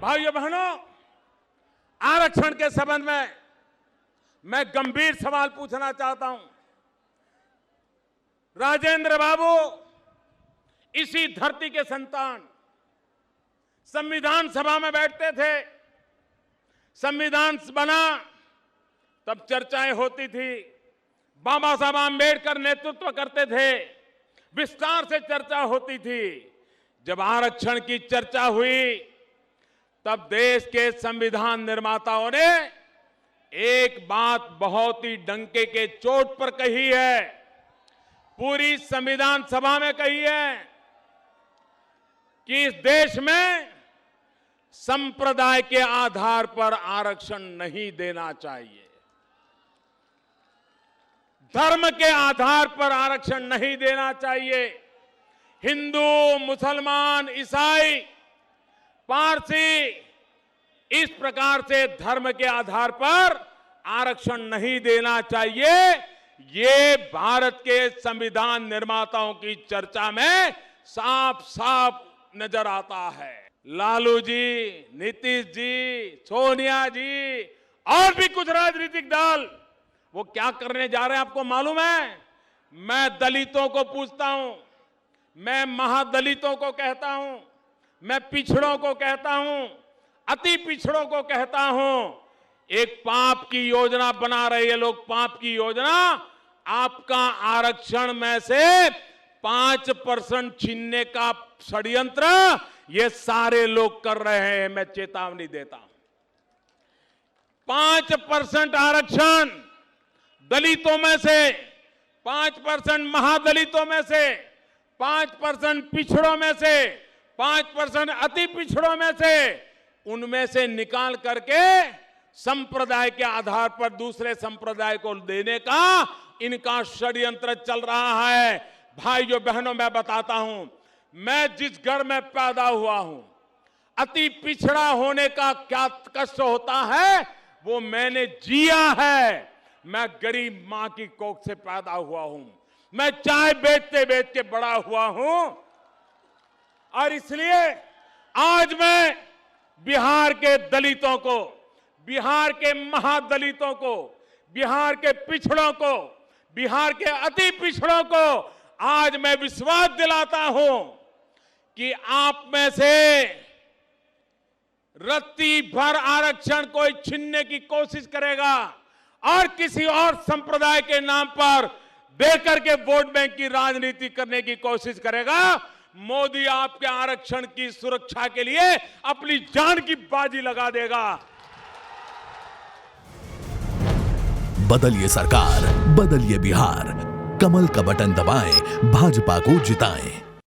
भाइयों बहनों, आरक्षण के संबंध में मैं गंभीर सवाल पूछना चाहता हूं। राजेंद्र बाबू इसी धरती के संतान, संविधान सभा में बैठते थे। संविधान बना तब चर्चाएं होती थी, बाबा साहब आंबेडकर नेतृत्व करते थे, विस्तार से चर्चा होती थी। जब आरक्षण की चर्चा हुई तब देश के संविधान निर्माताओं ने एक बात बहुत ही डंके के चोट पर कही है, पूरी संविधान सभा में कही है कि इस देश में संप्रदाय के आधार पर आरक्षण नहीं देना चाहिए, धर्म के आधार पर आरक्षण नहीं देना चाहिए। हिंदू, मुसलमान, ईसाई, पारसी, इस प्रकार से धर्म के आधार पर आरक्षण नहीं देना चाहिए। ये भारत के संविधान निर्माताओं की चर्चा में साफ साफ नजर आता है। लालू जी, नीतीश जी, सोनिया जी और भी कुछ राजनीतिक दल वो क्या करने जा रहे हैं आपको मालूम है? मैं दलितों को पूछता हूं, मैं महादलितों को कहता हूं, मैं पिछड़ों को कहता हूं, अति पिछड़ों को कहता हूं, एक पाप की योजना बना रहे हैं लोग। पाप की योजना, आपका आरक्षण में से 5% छीनने का षड्यंत्र ये सारे लोग कर रहे हैं। मैं चेतावनी देता हूं। 5% आरक्षण दलितों में से, 5% महादलितों में से, 5% पिछड़ों में से, 5% अति पिछड़ों में से, उनमें से निकाल करके संप्रदाय के आधार पर दूसरे संप्रदाय को देने का इनका षड्यंत्र चल रहा है। भाइयों बहनों, मैं बताता हूं, मैं जिस घर में पैदा हुआ हूं, अति पिछड़ा होने का क्या कष्ट होता है वो मैंने जिया है। मैं गरीब मां की कोख से पैदा हुआ हूं, मैं चाय बेचते बेच के बड़ा हुआ हूं, और इसलिए आज मैं बिहार के दलितों को, बिहार के महादलितों को, बिहार के पिछड़ों को, बिहार के अति पिछड़ों को आज मैं विश्वास दिलाता हूं कि आप में से रत्ती भर आरक्षण कोई छीनने की कोशिश करेगा और किसी और संप्रदाय के नाम पर देकर के वोट बैंक की राजनीति करने की कोशिश करेगा, मोदी आपके आरक्षण की सुरक्षा के लिए अपनी जान की बाजी लगा देगा। बदलिए सरकार, बदलिए बिहार। कमल का बटन दबाएं, भाजपा को जिताएं।